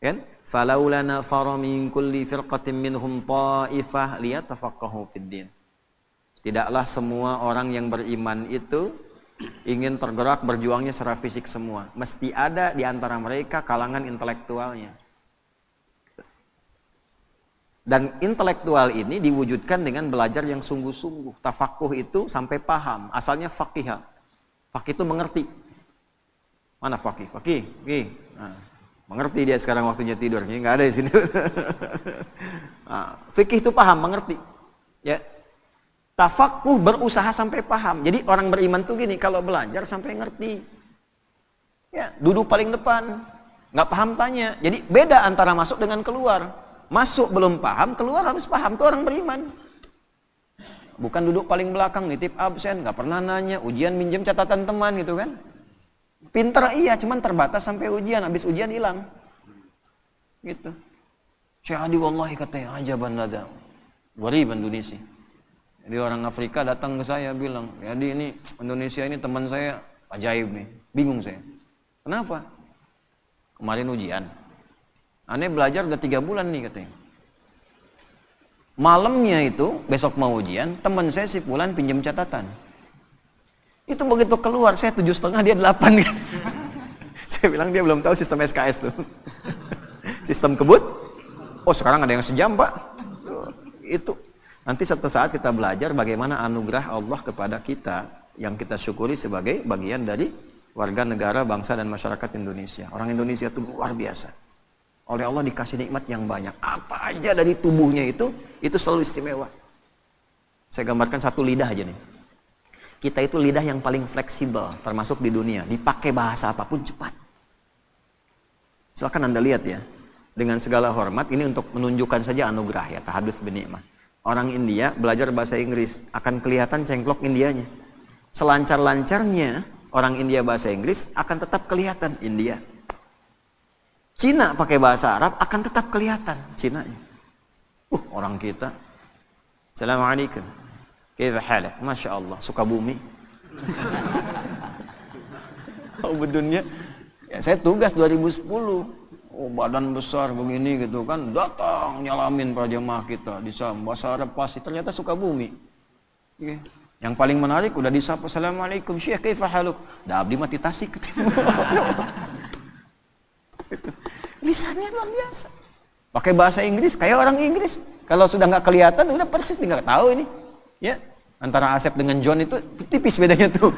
Kan? Falaula nafara min kulli firqatin minhum ta'ifah liyatafaqahu fid din. Tidaklah semua orang yang beriman itu ingin tergerak berjuangnya secara fisik semua. Mesti ada di antara mereka kalangan intelektualnya. Dan intelektual ini diwujudkan dengan belajar yang sungguh-sungguh. Tafakuh itu sampai paham. Asalnya faqih. Faqih itu mengerti. Mana faqih? Faqih. Nah, mengerti dia sekarang waktunya tidur. Ini nggak ada di sini. Nah, fikih itu paham, mengerti. Ya. Tafakuh berusaha sampai paham. Jadi orang beriman tuh gini, kalau belajar sampai ngerti. Ya, duduk paling depan. Nggak paham tanya. Jadi beda antara masuk dengan keluar. Masuk belum paham, keluar harus paham. Itu orang beriman. Bukan duduk paling belakang, nitip absen, nggak pernah nanya, ujian minjem catatan teman gitu kan. Pinter iya, cuman terbatas sampai ujian, habis ujian hilang. Gitu. Syahadi wallahi katanya, ajaban laza. Gharib Indonesia. Jadi orang Afrika datang ke saya bilang, jadi ini Indonesia ini teman saya ajaib nih. Bingung saya. Kenapa? Kemarin ujian. Aneh belajar udah 3 bulan nih katanya. Malamnya itu, besok mau ujian, teman saya si Fulan pinjam catatan. Itu begitu keluar, saya 7,5, dia 8 kan. Saya bilang dia belum tahu sistem SKS tuh. Sistem kebut. Oh sekarang ada yang sejam pak. Itu. Nanti suatu saat kita belajar bagaimana anugerah Allah kepada kita yang kita syukuri sebagai bagian dari warga negara, bangsa dan masyarakat Indonesia. Orang Indonesia itu luar biasa. Oleh Allah dikasih nikmat yang banyak. Apa aja dari tubuhnya itu selalu istimewa. Saya gambarkan satu lidah aja nih. Kita itu lidah yang paling fleksibel termasuk di dunia. Dipakai bahasa apapun cepat. Silakan Anda lihat ya. Dengan segala hormat, ini untuk menunjukkan saja anugerah ya, tahadus binikmah. Orang India belajar bahasa Inggris, akan kelihatan cengklok Indianya. Selancar-lancarnya orang India bahasa Inggris akan tetap kelihatan India. Cina pakai bahasa Arab akan tetap kelihatan Cinanya. Orang kita. Assalamualaikum. Kaifa halak? Masya Allah. Suka bumi. Oh bedunya. Ya, saya tugas 2010. Oh, badan besar begini gitu kan, datang nyalamin para jemaah kita di Sam, bahasa Arab fasih, ternyata Sukabumi. Okay. Yang paling menarik udah disapa, Assalamualaikum Syekh, kaifa haluk? Da abdi mati Tasik. Lisannya luar biasa. Pakai bahasa Inggris kayak orang Inggris. Kalau sudah nggak kelihatan udah persis tinggal tahu ini. Ya, antara Asep dengan John itu tipis bedanya tuh.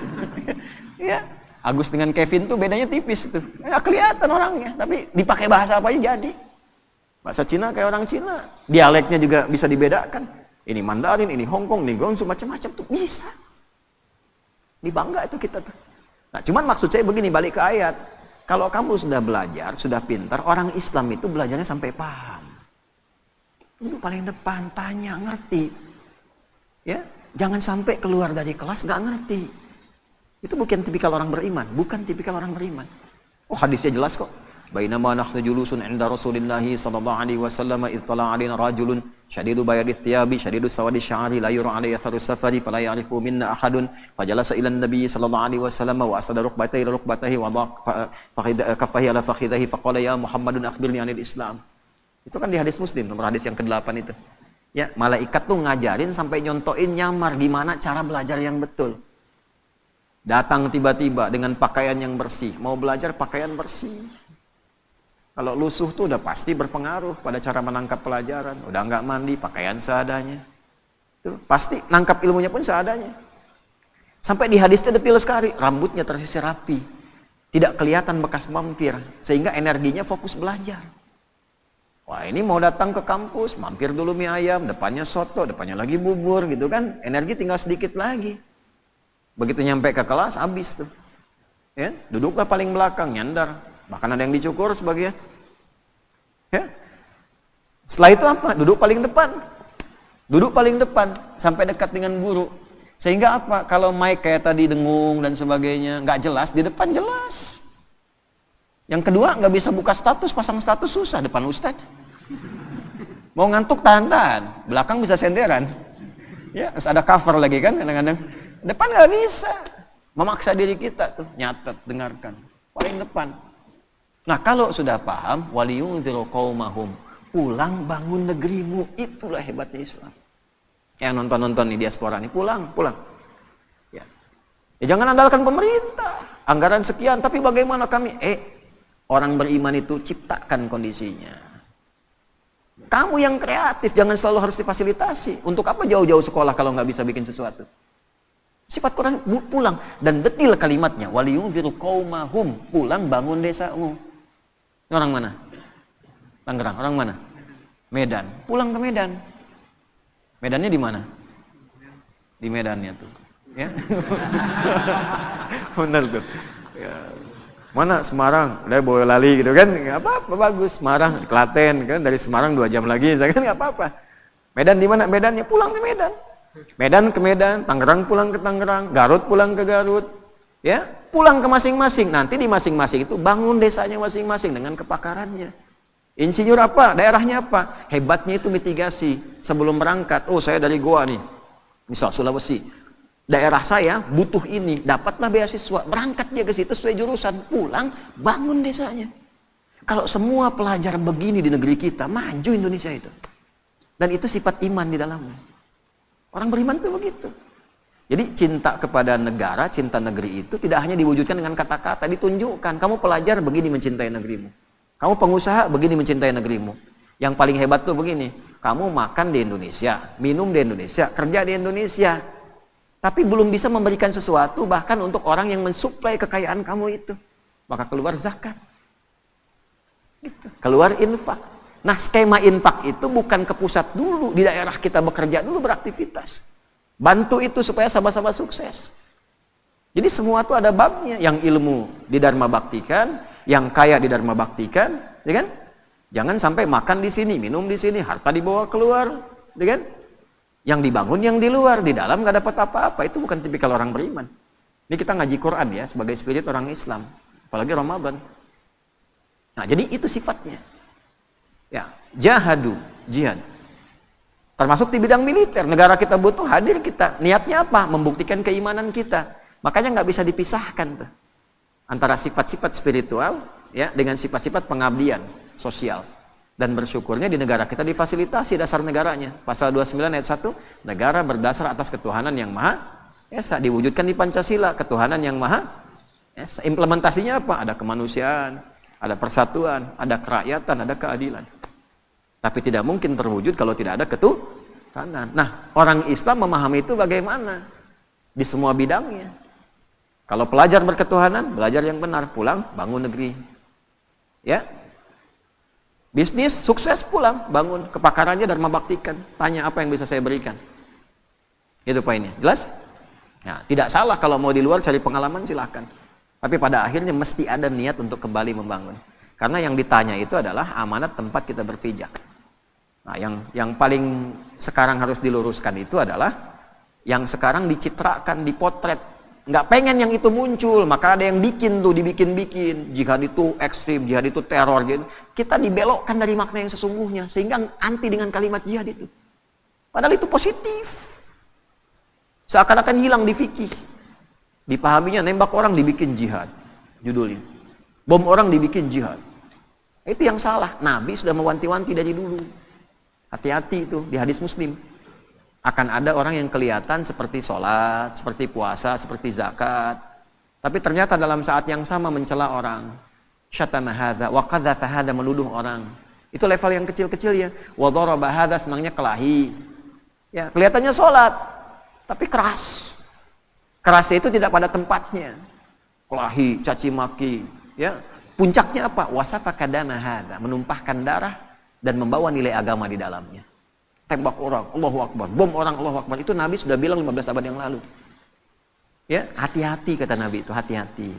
Ya. Agus dengan Kevin tuh bedanya tipis tuh. Nggak kelihatan orangnya, tapi dipakai bahasa apa aja jadi. Bahasa Cina kayak orang Cina. Dialeknya juga bisa dibedakan. Ini Mandarin, ini Hongkong, ini Guangzhou, macam-macam tuh bisa. Dibangga itu kita tuh. Nah, cuman maksud saya begini, balik ke ayat. Kalau kamu sudah belajar, sudah pintar, orang Islam itu belajarnya sampai paham. Duduk paling depan, tanya, ngerti. Ya, jangan sampai keluar dari kelas nggak ngerti. Itu bukan tipikal orang beriman, bukan tipikal orang beriman. Oh, hadisnya jelas kok. Bainama nahnu julusun 'inda Rasulillah sallallahu alaihi wasallam idh tala'a 'alaina rajulun shadidu bayadith thiyabi shadidu sawadi sya'ri la yura 'alaihi atharu safari fala ya'rifu minna ahadun fajalasa ila an-nabi sallallahu alaihi wasallam wa asada rukbatayhi ila rukbatayhi wa kaffahi ala fakhidhihi faqala ya Muhammadun akhbirni 'anil Islam. Itu kan di hadis Muslim, nomor hadis yang ke-8 itu. Ya, malaikat tuh ngajarin sampai nyontoin nyamar gimana cara belajar yang betul. Datang tiba-tiba dengan pakaian yang bersih. Mau belajar pakaian bersih. Kalau lusuh tuh udah pasti berpengaruh pada cara menangkap pelajaran. Udah nggak mandi, pakaian seadanya. Tuh, pasti nangkap ilmunya pun seadanya. Sampai di hadisnya detail sekali. Rambutnya tersisir rapi. Tidak kelihatan bekas mampir. Sehingga energinya fokus belajar. Wah, ini mau datang ke kampus, mampir dulu mie ayam, depannya soto, depannya lagi bubur gitu kan. Energi tinggal sedikit lagi. Begitu nyampe ke kelas, habis tuh. Ya, duduklah paling belakang, nyandar. Bahkan ada yang dicukur sebagian. Ya. Setelah itu apa? Duduk paling depan. Duduk paling depan, sampai dekat dengan guru. Sehingga apa? Kalau mic kayak tadi dengung dan sebagainya, nggak jelas, di depan jelas. Yang kedua, nggak bisa buka status, pasang status susah depan ustadz. Mau ngantuk tahan-tahan, belakang bisa senderan. Ya, terus ada cover lagi kan kadang-kadang. Depan nggak bisa, memaksa diri kita tuh nyatet, dengarkan, paling depan. Nah, kalau sudah paham, waliyundziru qaumahum, pulang bangun negerimu, itulah hebatnya Islam. Yang nonton-nonton nih diaspora nih, pulang. Ya, jangan andalkan pemerintah, anggaran sekian, tapi bagaimana kami? Orang beriman itu ciptakan kondisinya. Kamu yang kreatif, jangan selalu harus difasilitasi. Untuk apa jauh-jauh sekolah kalau nggak bisa bikin sesuatu? Sifat Quran pulang dan detil kalimatnya, waliyundziru qaumahum, pulang bangun desamu. Ini orang mana? Tangerang. Orang mana? Medan. Pulang ke Medan. Medannya di mana? Di Medannya tuh, ya. Benar tuh. Ya. Mana Semarang? Udah Boyolali gitu kan? Enggak apa-apa, bagus. Semarang, Klaten kan, dari Semarang 2 jam lagi, kan enggak apa-apa. Medan di mana? Medannya pulang ke Medan. Medan ke Medan, Tangerang pulang ke Tangerang, Garut pulang ke Garut, ya, pulang ke masing-masing. Nanti di masing-masing itu bangun desanya masing-masing dengan kepakarannya. Insinyur apa? Daerahnya apa? Hebatnya itu mitigasi. Sebelum berangkat, oh saya dari Goa nih, misal Sulawesi, daerah saya butuh ini, dapatlah beasiswa, berangkat dia ke situ sesuai jurusan, pulang bangun desanya. Kalau semua pelajar begini di negeri kita, maju Indonesia itu. Dan itu sifat iman di dalamnya. Orang beriman itu begitu. Jadi cinta kepada negara, cinta negeri itu tidak hanya diwujudkan dengan kata-kata, ditunjukkan. Kamu pelajar begini mencintai negerimu. Kamu pengusaha begini mencintai negerimu. Yang paling hebat tuh begini, kamu makan di Indonesia, minum di Indonesia, kerja di Indonesia. Tapi belum bisa memberikan sesuatu bahkan untuk orang yang mensuplai kekayaan kamu itu. Maka keluar zakat. Gitu. Keluar infak. Nah, skema infak itu bukan ke pusat dulu, di daerah kita bekerja dulu, beraktivitas. Bantu itu supaya sama-sama sukses. Jadi semua itu ada babnya, yang ilmu didharma baktikan, yang kaya didharma baktikan, ya kan? Jangan sampai makan di sini, minum di sini, harta dibawa keluar, ya kan? Yang dibangun yang di luar, di dalam nggak dapat apa-apa, itu bukan tipikal orang beriman. Ini kita ngaji Quran ya, sebagai spirit orang Islam, apalagi Ramadan. Nah, jadi itu sifatnya. Ya, jahadu, jihad. Termasuk di bidang militer, negara kita butuh, hadir kita. Niatnya apa? Membuktikan keimanan kita. Makanya nggak bisa dipisahkan tuh. antara sifat-sifat spiritual ya dengan sifat-sifat pengabdian sosial. Dan bersyukurnya di negara kita difasilitasi dasar negaranya. Pasal 29 ayat 1, negara berdasar atas ketuhanan yang Maha Esa, diwujudkan di Pancasila, ketuhanan yang Maha Esa. Implementasinya apa? Ada kemanusiaan, ada persatuan, ada kerakyatan, ada keadilan. Tapi tidak mungkin terwujud kalau tidak ada ketuhanan. Nah, orang Islam memahami itu bagaimana? Di semua bidangnya. Kalau pelajar berketuhanan, belajar yang benar, pulang, bangun negeri. Ya. Bisnis, sukses, pulang, bangun. Kepakarannya dharma baktikan. Tanya apa yang bisa saya berikan. Itu poinnya. Jelas? Nah, tidak salah kalau mau di luar cari pengalaman, silahkan. Tapi pada akhirnya mesti ada niat untuk kembali membangun. Karena yang ditanya itu adalah amanat tempat kita berpijak. Nah, yang paling sekarang harus diluruskan itu adalah yang sekarang dicitrakan, dipotret. Nggak pengen yang itu muncul, maka ada yang bikin tuh, dibikin-bikin. Jihad itu ekstrim, jihad itu teror gitu. Kita dibelokkan dari makna yang sesungguhnya, sehingga anti dengan kalimat jihad itu. Padahal itu positif. Seakan-akan hilang di fikih. Dipahaminya nembak orang dibikin jihad, judulnya. Bom orang dibikin jihad. Itu yang salah. Nabi sudah mewanti-wanti dari dulu. Hati-hati itu di hadis Muslim. Akan ada orang yang kelihatan seperti sholat, seperti puasa, seperti zakat. Tapi ternyata dalam saat yang sama mencela orang. Syatama hadza wa qadzafa hadza, menuduh orang. Itu level yang kecil-kecil ya. Wa daraba hadza, senangnya kelahi. Ya, kelihatannya sholat, tapi keras. Kerasnya itu tidak pada tempatnya. Kelahi, caci maki, ya. Puncaknya apa? Wasafaka dama hadza, menumpahkan darah dan membawa nilai agama di dalamnya. Tembak orang, Allahu Akbar, bom orang, Allahu Akbar. Itu Nabi sudah bilang 15 abad yang lalu. Ya, hati-hati kata Nabi itu, hati-hati.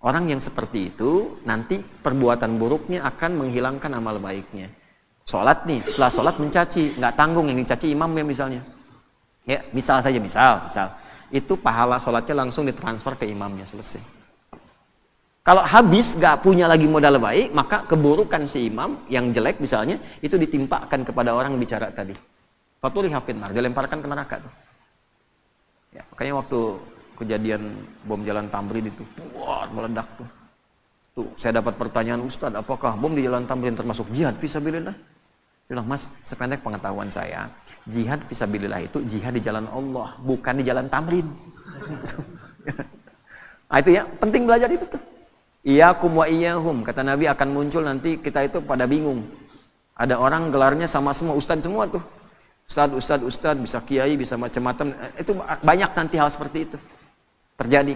Orang yang seperti itu nanti perbuatan buruknya akan menghilangkan amal baiknya. Sholat nih, setelah sholat mencaci, nggak tanggung yang dicaci imamnya misalnya. Ya, misal saja, misal. Itu pahala sholatnya langsung ditransfer ke imamnya, selesai. Kalau habis gak punya lagi modal baik, maka keburukan si imam yang jelek misalnya itu ditimpakan kepada orang bicara tadi. Faturi hafidnar, dilemparkan ke neraka tuh. Ya, makanya waktu kejadian bom Jalan Tamrin itu, wah, meledak tuh. Tuh, saya dapat pertanyaan, Ustaz, apakah bom di Jalan Tamrin termasuk jihad fisabilillah? Bilang, Mas, sependek pengetahuan saya, jihad fisabilillah itu jihad di jalan Allah, bukan di Jalan Tamrin. Nah, itu ya, penting belajar itu tuh. Iyakum wa iyahum, kata Nabi akan muncul nanti kita itu pada bingung. Ada orang gelarnya sama semua, ustadz semua tuh. Ustadz, bisa kiai, bisa macam-macam. Itu banyak nanti hal seperti itu terjadi.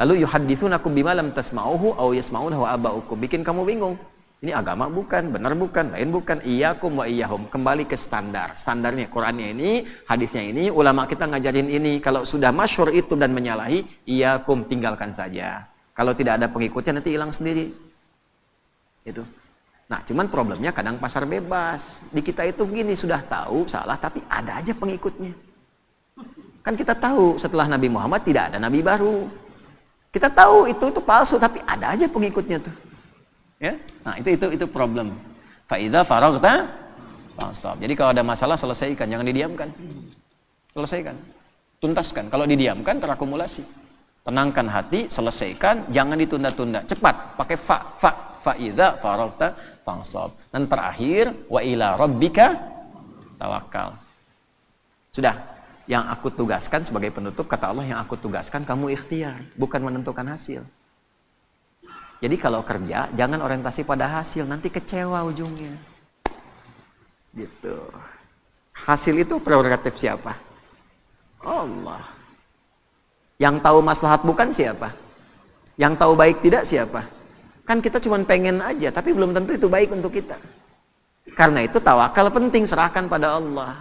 Lalu yuhadditsunakum bima lam tasma'uhu aw yasma'unahu aba'ukum. Bikin kamu bingung. Ini agama bukan, benar bukan, lain bukan. Iyakum wa iyahum, kembali ke standar. Standarnya Qur'annya ini, hadisnya ini, ulama kita ngajarin ini. Kalau sudah masyhur itu dan menyalahi, iyakum, tinggalkan saja. Kalau tidak ada pengikutnya nanti hilang sendiri. Itu. Nah, cuman problemnya kadang pasar bebas. Di kita itu gini, sudah tahu salah tapi ada aja pengikutnya. Kan kita tahu setelah Nabi Muhammad tidak ada nabi baru. Kita tahu itu palsu tapi ada aja pengikutnya tuh. Ya? Nah, itu problem. Fa idza faraghta fansab. Jadi kalau ada masalah selesaikan, jangan didiamkan. Selesaikan. Tuntaskan. Kalau didiamkan terakumulasi. Tenangkan hati, selesaikan, jangan ditunda-tunda. Cepat, pakai fa idza faraghta fansab. Dan terakhir, wa ila rabbika tawakkal. Sudah, yang aku tugaskan sebagai penutup, kata Allah, yang aku tugaskan kamu ikhtiar, bukan menentukan hasil. Jadi kalau kerja, jangan orientasi pada hasil, nanti kecewa ujungnya. Gitu. Hasil itu prerogatif siapa? Allah. Yang tahu maslahat bukan siapa? Yang tahu baik tidak siapa? Kan kita cuma pengen aja, tapi belum tentu itu baik untuk kita. Karena itu tawakal penting, serahkan pada Allah.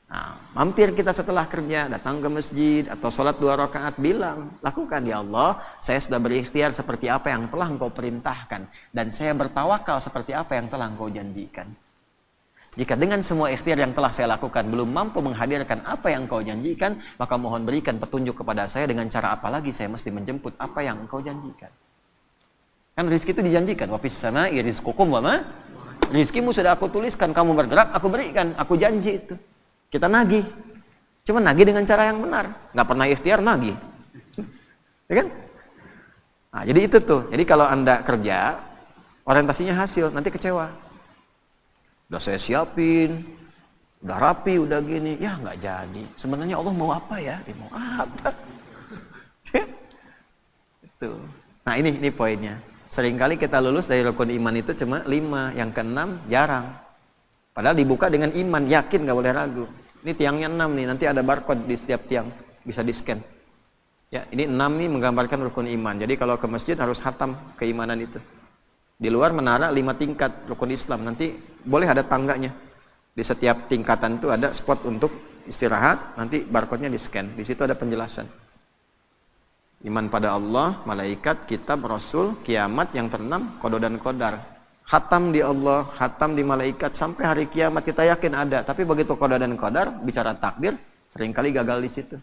Nah, mampir kita setelah kerja, datang ke masjid atau sholat 2 rakaat, bilang, lakukan ya Allah, saya sudah berikhtiar seperti apa yang telah Engkau perintahkan, dan saya bertawakal seperti apa yang telah Engkau janjikan. Jika dengan semua ikhtiar yang telah saya lakukan belum mampu menghadirkan apa yang Engkau janjikan, maka mohon berikan petunjuk kepada saya dengan cara apa lagi saya mesti menjemput apa yang Engkau janjikan. Kan rezeki itu dijanjikan, wa fis sama'i rizqukum wa ma. Rizkimu sudah aku tuliskan, kamu bergerak, aku berikan, aku janji itu. Kita nagih. Cuma nagih dengan cara yang benar. Nggak pernah ikhtiar nagih. Ya kan? Nah, jadi itu tuh. Jadi kalau Anda kerja, orientasinya hasil, nanti kecewa. Udah saya siapin, udah rapi, udah gini, ya nggak jadi. Sebenarnya Allah mau apa ya? Dia mau apa? Itu. Nah ini poinnya. Seringkali kita lulus dari rukun iman itu cuma 5, yang ke-6 jarang. Padahal dibuka dengan iman, yakin, nggak boleh ragu. Ini tiangnya 6 nih, nanti ada barcode di setiap tiang, bisa di-scan. Ya, ini 6 nih menggambarkan rukun iman. Jadi kalau ke masjid harus hatam keimanan itu. Di luar menara 5 tingkat rukun Islam, nanti boleh ada tangganya. Di setiap tingkatan itu ada spot untuk istirahat, nanti barcode-nya di-scan. Di situ ada penjelasan. Iman pada Allah, malaikat, kitab, rasul, kiamat, yang terenam qada dan qadar. Hatam di Allah, hatam di malaikat, sampai hari kiamat kita yakin ada. Tapi begitu qada dan qadar, bicara takdir, seringkali gagal di situ.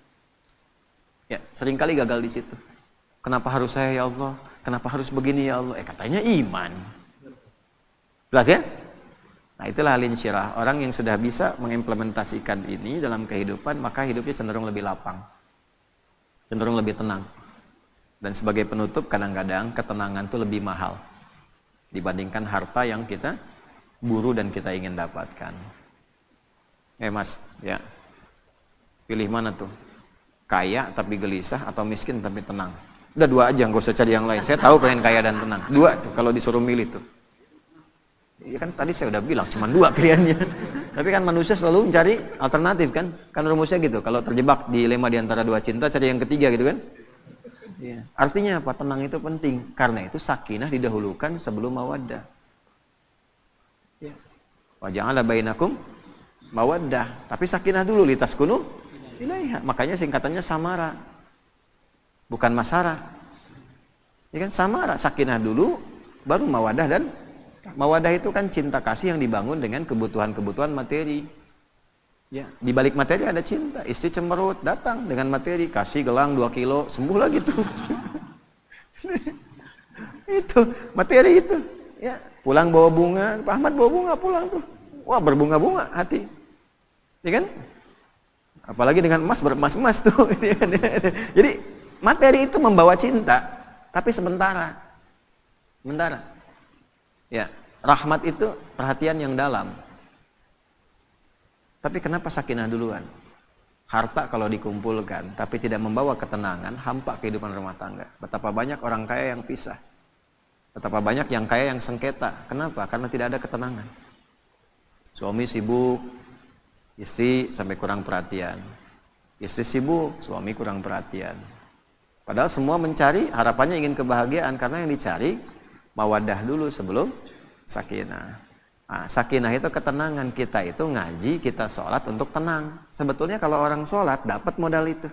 Ya, seringkali gagal di situ. Kenapa harus saya ya Allah? Kenapa harus begini ya Allah? Katanya iman. Jelas ya? Nah, itulah al-insyirah. Orang yang sudah bisa mengimplementasikan ini dalam kehidupan, maka hidupnya cenderung lebih lapang. Cenderung lebih tenang. Dan sebagai penutup, kadang-kadang ketenangan itu lebih mahal dibandingkan harta yang kita buru dan kita ingin dapatkan. Mas, ya. Pilih mana tuh? Kaya tapi gelisah atau miskin tapi tenang? Udah 2 aja, nggak usah cari yang lain. Saya tahu pengen kaya dan tenang. 2 tuh kalau disuruh milih tuh. Ya kan tadi saya udah bilang cuma 2 pilihannya. Tapi kan manusia selalu mencari alternatif kan? Kan rumusnya gitu. Kalau terjebak dilema di antara 2 cinta, cari yang ketiga gitu kan? Ya. Artinya apa? Tenang itu penting. Karena itu sakinah didahulukan sebelum mawaddah. Ya. Wa ja'ala bainakum mawaddah. Tapi sakinah dulu, litaskunu ilaiha. Makanya singkatannya samara. Bukan masara. Ya kan? Samara, sakinah dulu, baru mawaddah. Dan mawaddah itu kan cinta kasih yang dibangun dengan kebutuhan-kebutuhan materi. Ya, di balik materi ada cinta. Istri cemberut, datang dengan materi, kasih gelang 2 kilo, sembuh lagi tuh. Itu materi itu. Ya, pulang bawa bunga, Pak Ahmad bawa bunga pulang tuh. Wah, berbunga-bunga hati. Ya kan? Apalagi dengan emas, beremas-emas tuh. Jadi materi itu membawa cinta, tapi sementara. Sementara. Ya, rahmat itu perhatian yang dalam. Tapi kenapa sakinah duluan? Harta kalau dikumpulkan, tapi tidak membawa ketenangan, hampa kehidupan rumah tangga. Betapa banyak orang kaya yang pisah. Betapa banyak yang kaya yang sengketa. Kenapa? Karena tidak ada ketenangan. Suami sibuk, istri sampai kurang perhatian. Istri sibuk, suami kurang perhatian. Padahal semua mencari, harapannya ingin kebahagiaan, karena yang dicari mawaddah dulu sebelum sakinah. Nah, sakinah itu ketenangan. Kita itu ngaji, kita sholat untuk tenang. Sebetulnya kalau orang sholat dapat modal itu,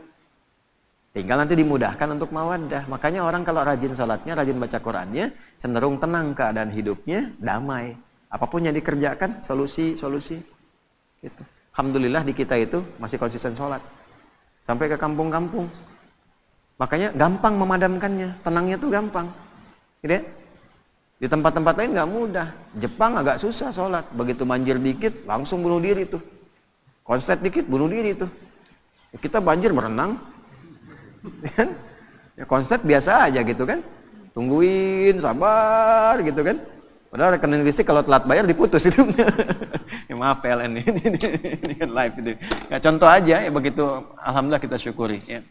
tinggal nanti dimudahkan untuk mawaddah. Makanya orang kalau rajin sholatnya, rajin baca Qurannya, cenderung tenang keadaan hidupnya, damai. Apapun yang dikerjakan, solusi gitu. Alhamdulillah di kita itu masih konsisten sholat sampai ke kampung-kampung. Makanya gampang memadamkannya, tenangnya tuh gampang gitu ya. Di tempat-tempat lain nggak mudah. Jepang agak susah sholat. Begitu banjir dikit, langsung bunuh diri tuh. Konslet dikit, bunuh diri tuh. Kita banjir berenang. Ya konslet biasa aja gitu kan. Tungguin, sabar gitu kan. Padahal rekening listrik kalau telat bayar diputus hidupnya. Ya maaf PLN ini kan live itu. Ya, contoh aja ya begitu. Alhamdulillah kita syukuri. Ya.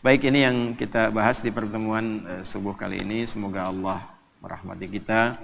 Baik, ini yang kita bahas di pertemuan subuh kali ini. Semoga Allah merahmati kita,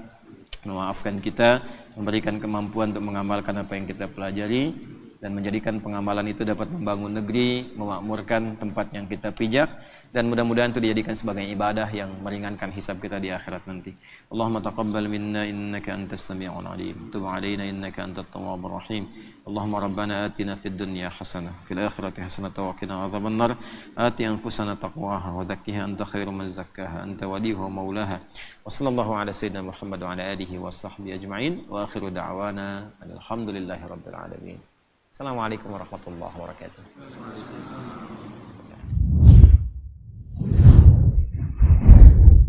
memaafkan kita, memberikan kemampuan untuk mengamalkan apa yang kita pelajari, dan menjadikan pengamalan itu dapat membangun negeri, memakmurkan tempat yang kita pijak, dan mudah-mudahan itu dijadikan sebagai ibadah yang meringankan hisab kita di akhirat nanti. Allahumma taqabbal minna innaka antas sami'ul alim, tub 'alaina innaka antat tawwabur rahim. Allahumma rabbana atina fid dunya hasanah, fil akhirati hasanah wa qina adzabannar. Ati anfusana taqwaha wa zakkiha anta khairu man zakkaha anta waliyuha wa maulaha. Wa sallallahu ala sayyidina Muhammad wa ala alihi wa sahbihi ajma'in. Wa akhiru da'wana alhamdulillahi rabbil alamin. Assalamualaikum warahmatullahi wabarakatuh.